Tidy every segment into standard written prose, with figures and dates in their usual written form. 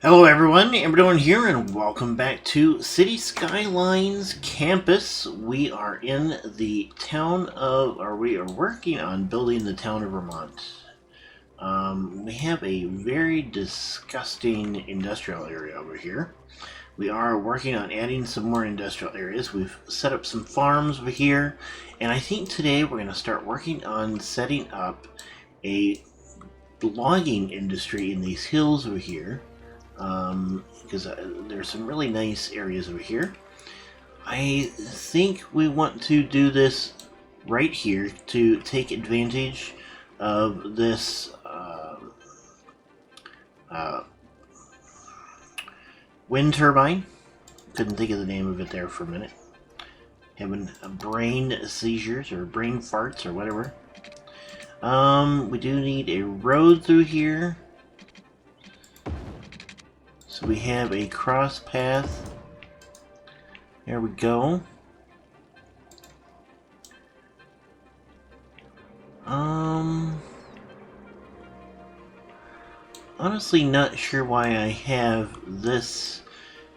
Hello everyone, Amradorn here and welcome back to City Skylines campus. We are in the town of, or we are working on building the town of Vermont. We have a very disgusting industrial area over here. We are working on adding some more industrial areas. We've set up some farms over here, and I think today we're going to start working on setting up a logging industry in these hills over here. Because there's some really nice areas over here. I think we want to do this right here to take advantage of this wind turbine. Couldn't think of the name of it there for a minute. Having brain seizures or brain farts or whatever. We do need a road through here. So we have a cross path. There we go. Honestly not sure why I have this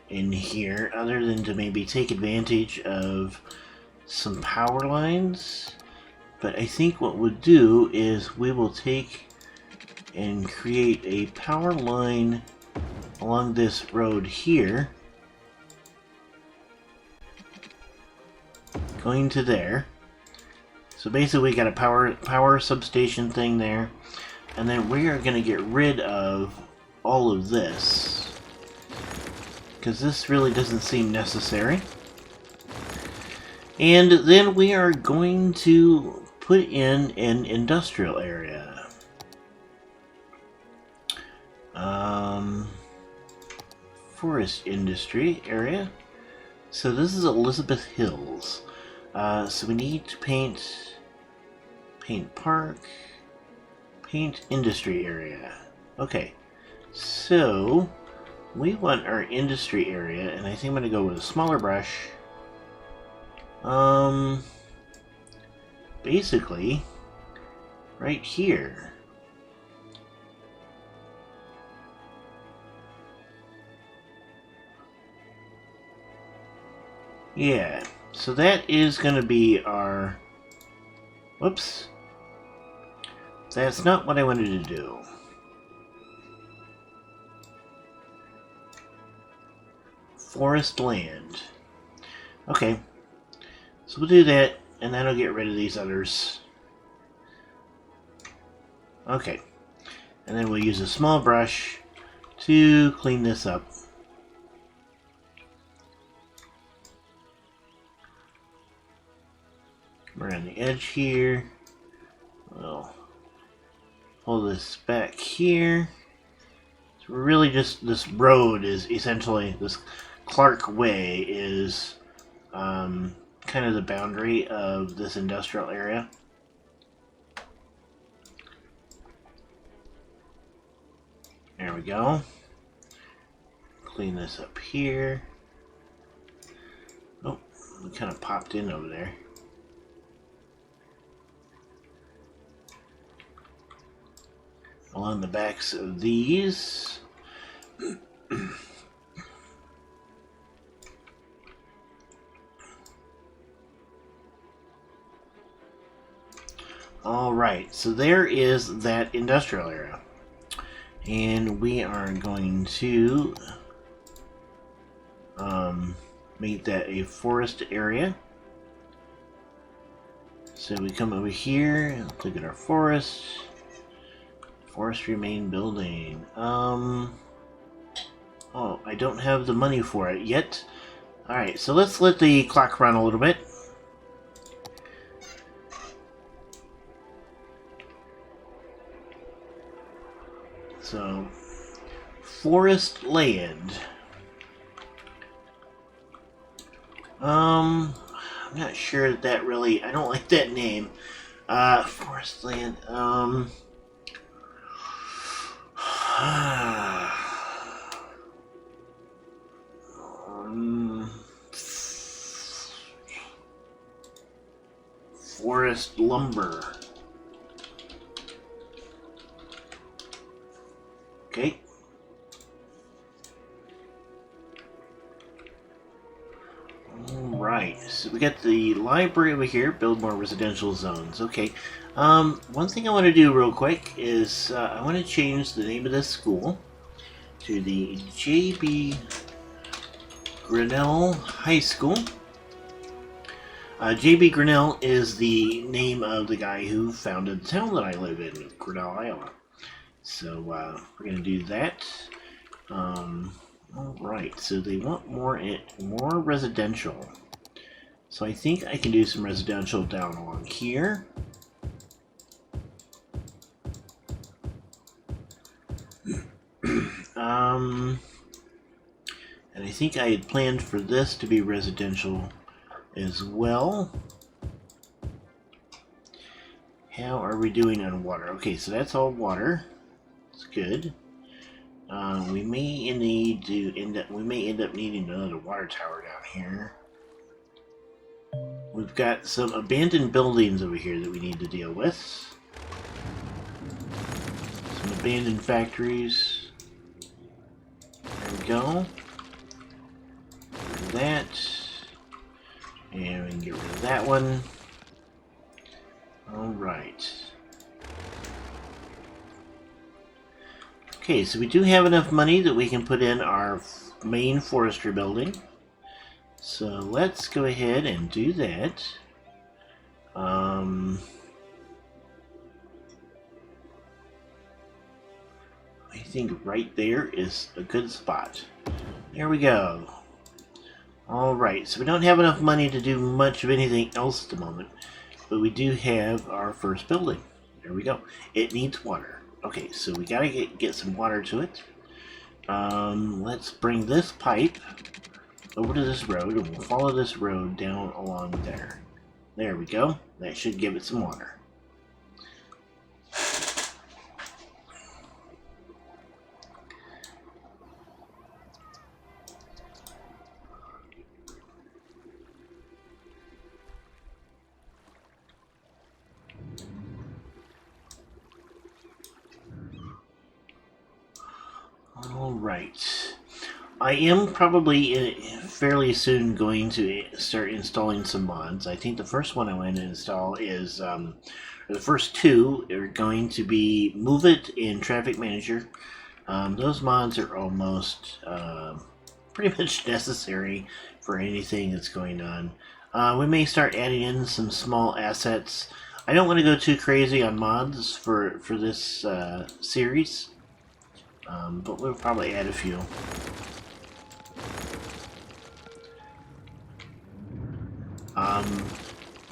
in here, other than to maybe take advantage of some power lines. But I think what we'll do is we will take and create a power line along this road here, going to there. So basically we got a power substation thing there, and then we are going to get rid of all of this because this really doesn't seem necessary. And then we are going to put in an industrial area. Forest industry area. So this is Elizabeth Hills. So we need to paint park, paint industry area. Okay, so we want our industry area, and I think I'm going to go with a smaller brush. Basically, right here. Yeah, so that is going to be our... Whoops. That's not what I wanted to do. Forest land. Okay, so we'll do that, and then I'll get rid of these others. Okay, and then we'll use a small brush to clean this up. Around the edge here. We'll pull this back here. So really just, this road is essentially, this Clark Way is kind of the boundary of this industrial area. There we go. Clean this up here. Oh, we kind of popped in over there. Along the backs of these. Alright, so there is that industrial area. And we are going to make that a forest area. So we come over here, look at our forest. Forestry main building. Oh, I don't have the money for it yet. Alright, so let's let the clock run a little bit. So, forest land. I'm not sure that really, I don't like that name. Forest land, forest lumber. Okay. so we got the library over here. Build more residential zones. Okay. One thing I want to do real quick is I want to change the name of this school to the J.B. Grinnell High School. J.B. Grinnell is the name of the guy who founded the town that I live in, Grinnell, Iowa. So we're going to do that. Alright, so they want more residential. So I think I can do some residential down along here. And I think I had planned for this to be residential as well. How are we doing on water? Okay, so that's all water. It's good. We may end up needing another water tower down here. We've got some abandoned buildings over here that we need to deal with. Some abandoned factories. There we go. Get rid of that. And we can get rid of that one. Alright. Okay, so we do have enough money that we can put in our main forestry building. So let's go ahead and do that. I think right there is a good spot. There we go. Alright, so we don't have enough money to do much of anything else at the moment, but we do have our first building. There we go. It needs water. Okay, so we gotta get some water to it. Let's bring this pipe over to this road, and we'll follow this road down along there. There we go. That should give it some water. Alright. I am probably fairly soon going to start installing some mods. I think the first one I want to install is, the first two are going to be Move It and Traffic Manager. Those mods are almost pretty much necessary for anything that's going on. We may start adding in some small assets. I don't want to go too crazy on mods for this series. But we'll probably add a few.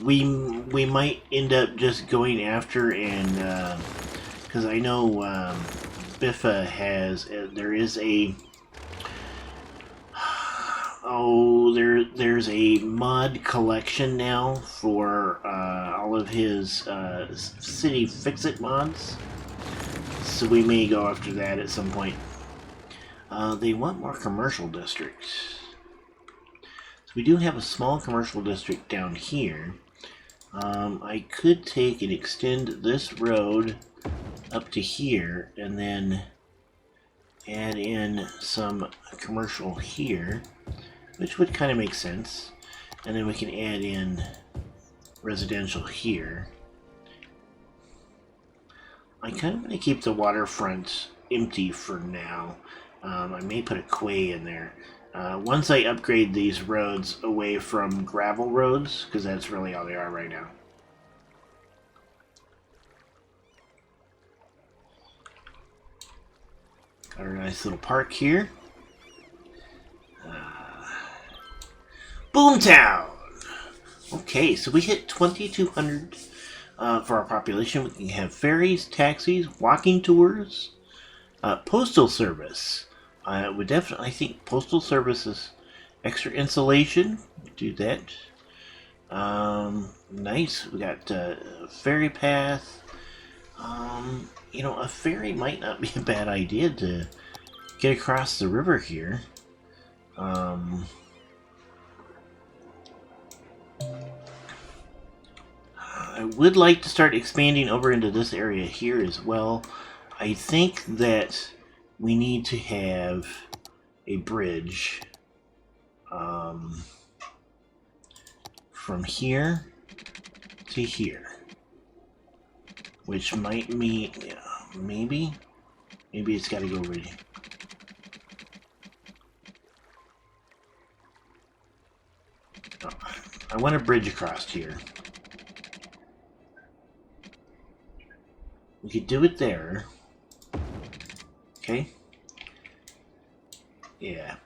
We might end up just going after and because I know Biffa has there is a there's a mod collection now for all of his city fix-it mods. So we may go after that at some point. They want more commercial districts. So we do have a small commercial district down here. I could take and extend this road up to here and then add in some commercial here, which would kind of make sense. And then we can add in residential here. I kind of want to keep the waterfront empty for now. I may put a quay in there. Once I upgrade these roads away from gravel roads, because that's really all they are right now. Got a nice little park here. Boomtown! Okay, so we hit 2,200 for our population. We can have ferries, taxis, walking tours, postal service. Would definitely, I think postal service is extra insulation. Do that. Nice. We got ferry path. You know, a ferry might not be a bad idea to get across the river here. I would like to start expanding over into this area here as well. I think that we need to have a bridge from here to here. Which might mean, maybe it's got to go right here. Oh, I want a bridge across here. We could do it there. Okay. Yeah.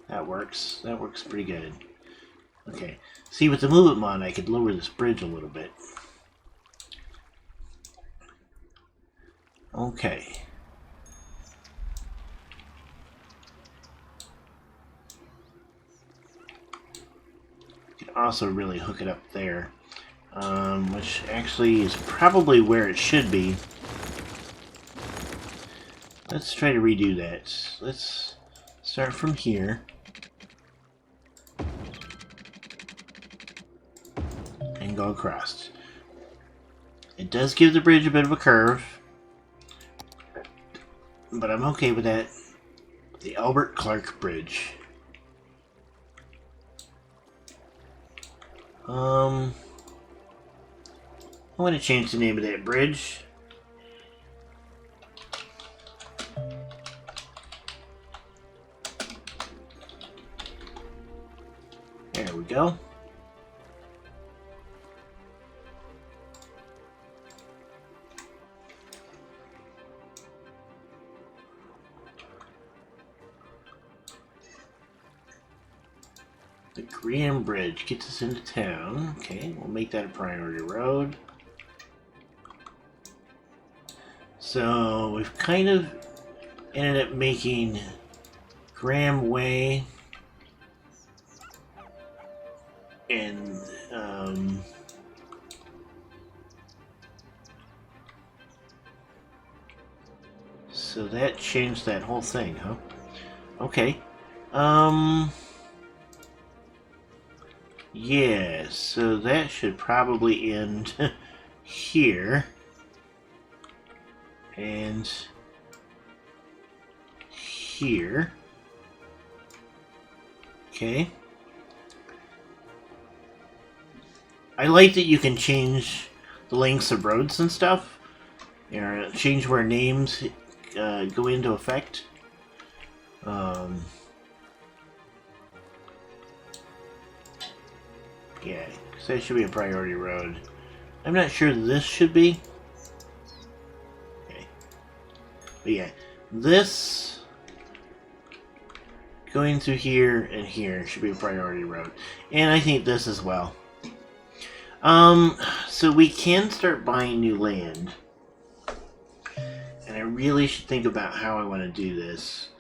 That works. That works pretty good. Okay. See, with the movement mod, I could lower this bridge a little bit. Okay. You could also really hook it up there. Which actually is probably where it should be. Let's try to redo that. Let's start from here. And go across. It does give the bridge a bit of a curve. But I'm okay with that. The Albert Clark Bridge. I want to change the name of that bridge. There we go. The Graham Bridge gets us into town. Okay, we'll make that a priority road. So we've kind of ended up making Graham Way and so that changed that whole thing, huh? Okay. Yeah, so that should probably end here. And here. Okay. I like that you can change the lengths of roads and stuff. Change where names go into effect. Yeah, because that should be a priority road. I'm not sure this should be. Okay. But yeah, this going through here and here should be a priority road. And I think this as well. So we can start buying new land. And I really should think about how I want to do this.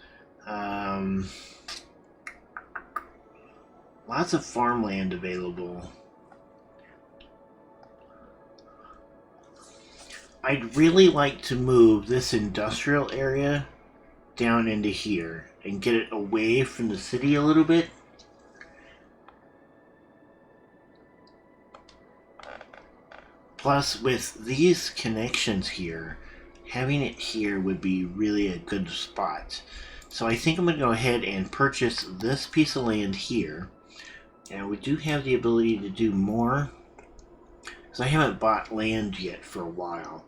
Lots of farmland available. I'd really like to move this industrial area down into here and get it away from the city a little bit. Plus, with these connections here, having it here would be really a good spot. So I think I'm going to go ahead and purchase this piece of land here. And we do have the ability to do more, because I haven't bought land yet for a while.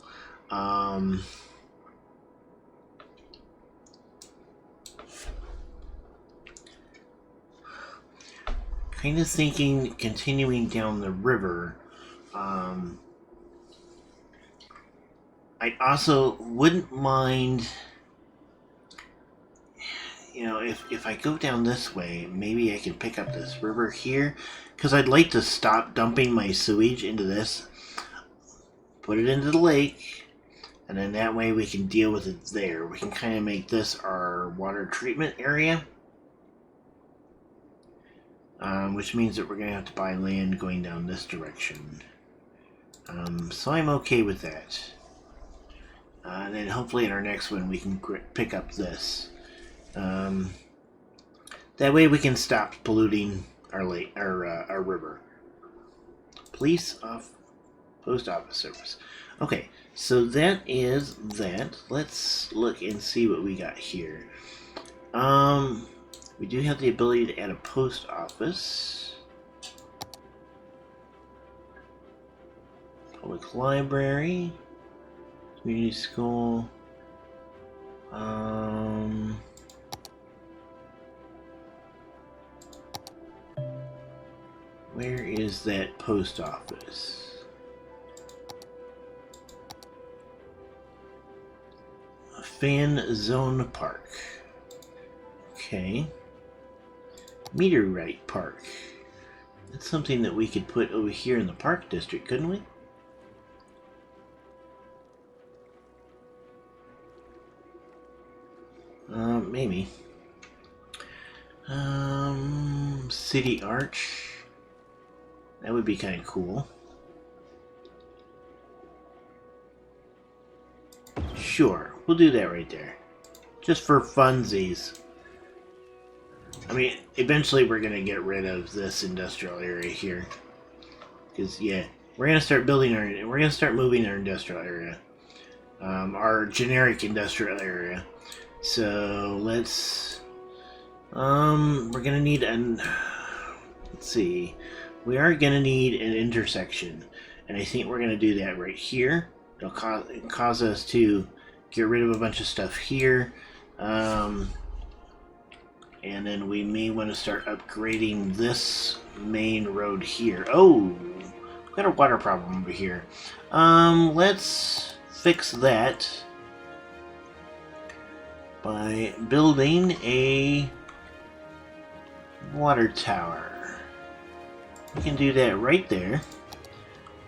Kind of thinking continuing down the river. I also wouldn't mind, you know, if I go down this way, maybe I can pick up this river here, because I'd like to stop dumping my sewage into this, put it into the lake, and then that way we can deal with it there. We can kind of make this our water treatment area, which means that we're going to have to buy land going down this direction. So I'm okay with that. And then hopefully in our next one we can pick up this. That way we can stop polluting our lake, our river. Police off, post office service. Okay, so that is that. Let's look and see what we got here. We do have the ability to add a post office. Public library, community school. Where is that post office? Fan Zone Park. Okay. Meteorite Park. That's something that we could put over here in the park district, couldn't we? Maybe. City Arch. That would be kind of cool. Sure, we'll do that right there. Just for funsies. I mean, eventually we're going to get rid of this industrial area here. Because, yeah, we're going to start building we're going to start moving our industrial area. Our generic industrial area. So, let's... we're going to need let's see. We are going to need an intersection. And I think we're going to do that right here. It'll cause us to get rid of a bunch of stuff here. And then we may want to start upgrading this main road here. Oh, we've got a water problem over here. Let's fix that by building a water tower. We can do that right there.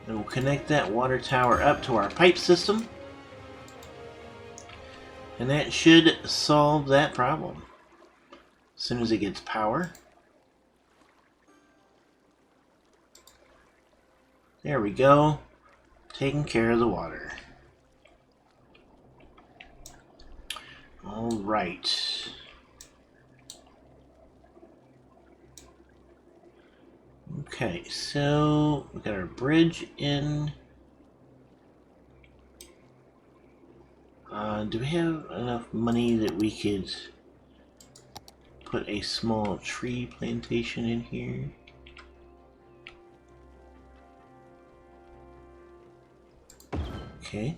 And we'll connect that water tower up to our pipe system. And that should solve that problem. As soon as it gets power. There we go. Taking care of the water. Alright. Okay, so we got our bridge in. Do we have enough money that we could put a small tree plantation in here? Okay.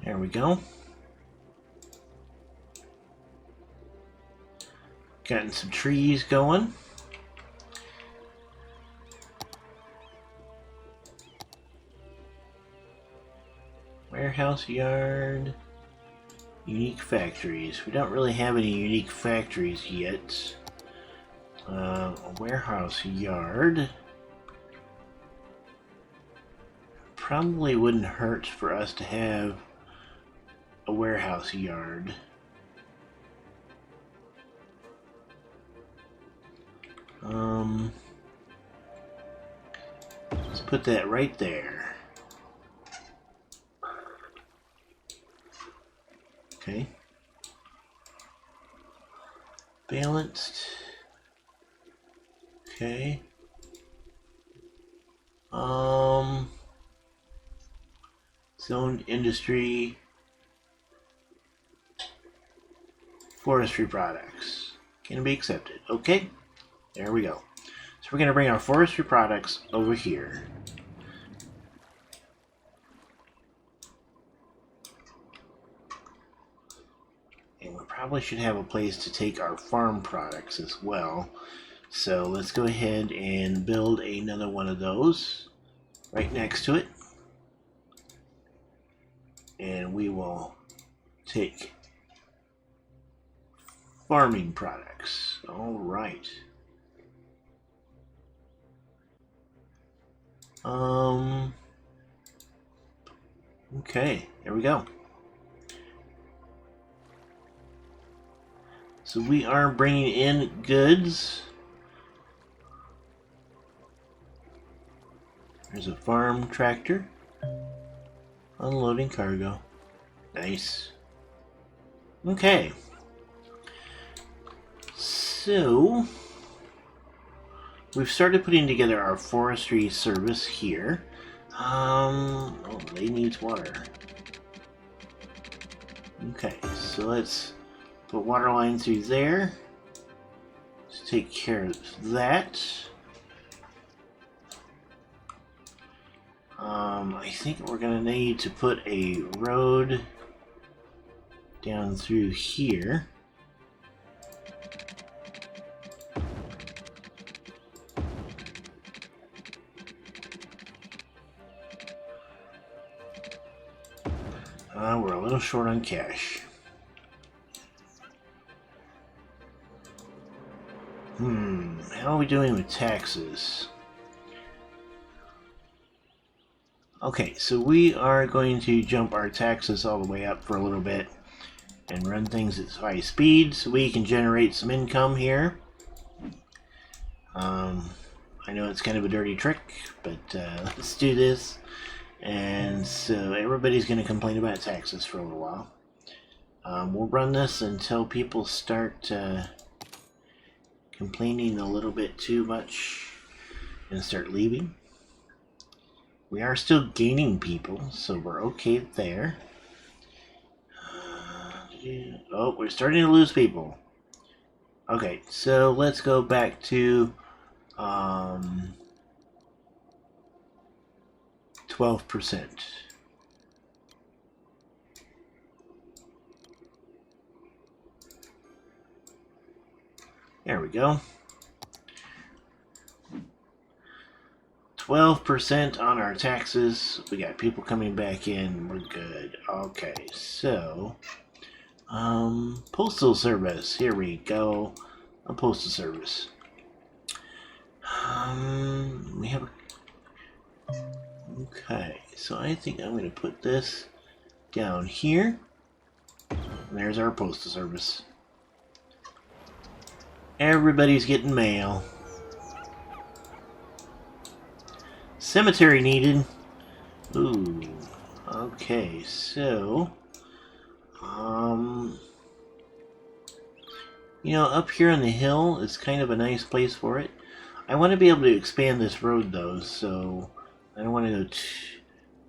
There we go. Gotten some trees going. Warehouse yard. Unique factories. We don't really have any unique factories yet. A warehouse yard. Probably wouldn't hurt for us to have a warehouse yard. Let's put that right there. Okay. Balanced. Okay. Zoned industry. Forestry products. Can be accepted. Okay. There we go. So we're going to bring our forestry products over here. And we probably should have a place to take our farm products as well. So let's go ahead and build another one of those right next to it. And we will take farming products. All right. Okay, there we go. So we are bringing in goods. There's a farm tractor. Unloading cargo. Nice. Okay. So we've started putting together our forestry service here. Oh, they need water. Okay, so let's put water line through there. Let's take care of that. I think we're gonna need to put a road down through here. We're a little short on cash. How are we doing with taxes? Okay, so we are going to jump our taxes all the way up for a little bit and run things at high speed so we can generate some income here. I know it's kind of a dirty trick, but let's do this. And so everybody's going to complain about taxes for a little while. We'll run this until people start complaining a little bit too much and start leaving. We are still gaining people, so we're okay there. Oh, we're starting to lose people. Okay, so let's go back to 12%. There we go. 12% on our taxes. We got people coming back in. We're good. Okay, so Postal Service. Here we go. A Postal Service. We have a... Okay, so I think I'm going to put this down here. And there's our Postal Service. Everybody's getting mail. Cemetery needed. Ooh. Okay, so you know, up here on the hill is kind of a nice place for it. I want to be able to expand this road though, so I don't want to go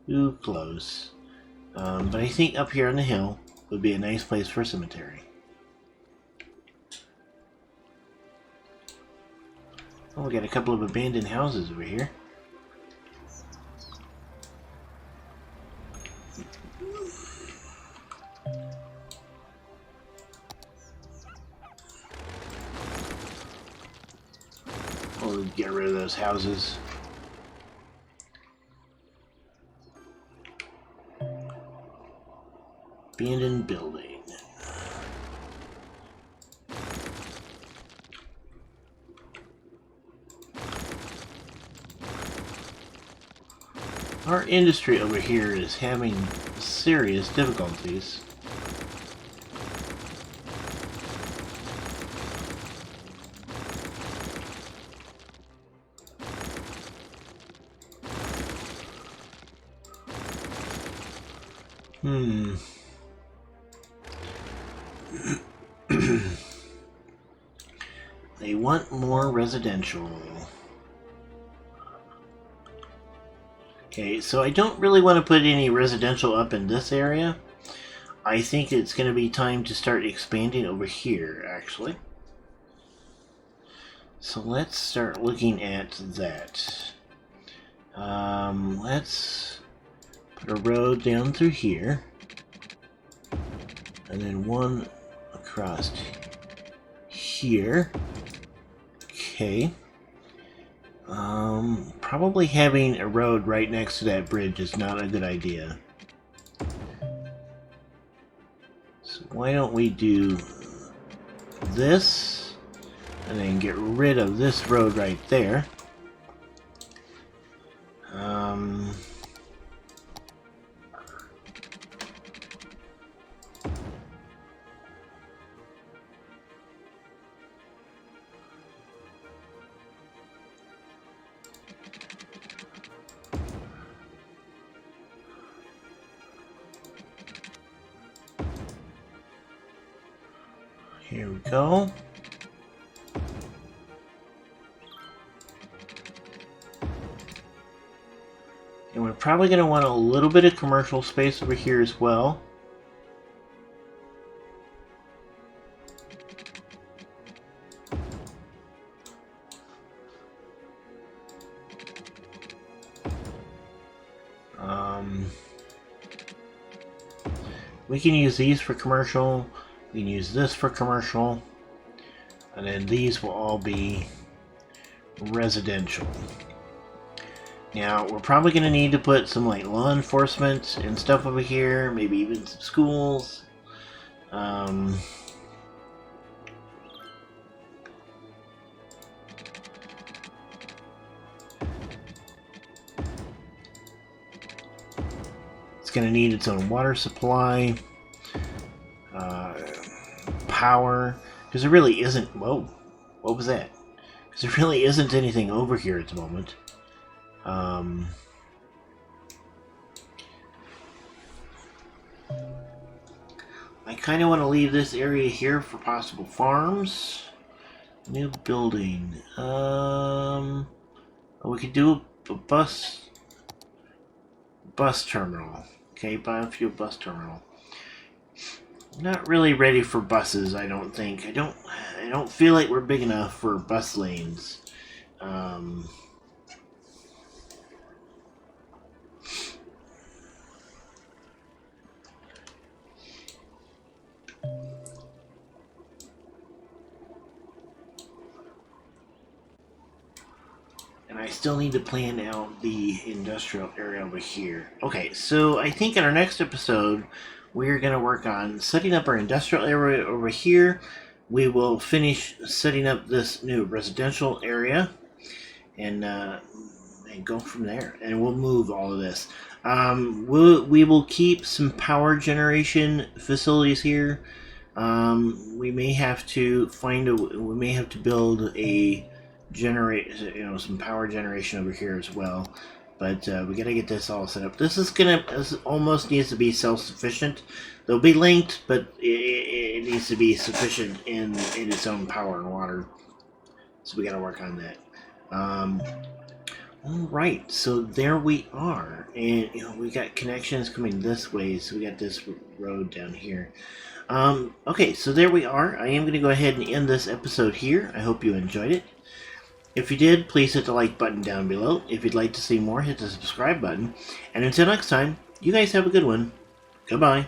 too close. But I think up here on the hill would be a nice place for a cemetery. Oh, we got a couple of abandoned houses over here. We'll get rid of those houses. Abandoned building. Our industry over here is having serious difficulties. They want more residential. Okay, so I don't really want to put any residential up in this area. I think it's going to be time to start expanding over here, actually. So let's start looking at that. Let's put a road down through here. And then one across here. Okay. Probably having a road right next to that bridge is not a good idea. So why don't we do this and then get rid of this road right there. Here we go. And we're probably going to want a little bit of commercial space over here as well. We can use these for commercial. We can use this for commercial. And then these will all be residential. Now, we're probably going to need to put some like law enforcement and stuff over here. Maybe even some schools. It's going to need its own water supply, power, because there really isn't. Whoa, what was that? Because there really isn't anything over here at the moment. I kind of want to leave this area here for possible farms. New building. We could do a bus terminal. Okay, biofuel bus terminal. Not really ready for buses, I don't think. I don't feel like we're big enough for bus lanes. And I still need to plan out the industrial area over here. Okay, so I think in our next episode, we're going to work on setting up our industrial area over here. We will finish setting up this new residential area and go from there. And we'll move all of this. We will keep some power generation facilities here. We may have to build a some power generation over here as well, but we gotta get this all set up. This almost needs to be self-sufficient. They'll be linked, but it needs to be sufficient in its own power and water, so we gotta work on that. All right, so there we are, and we got connections coming this way, so we got this road down here. Okay, so there we are. I am going to go ahead and end this episode here. I hope you enjoyed it. If you did, please hit the like button down below. If you'd like to see more, hit the subscribe button. And until next time, you guys have a good one. Goodbye.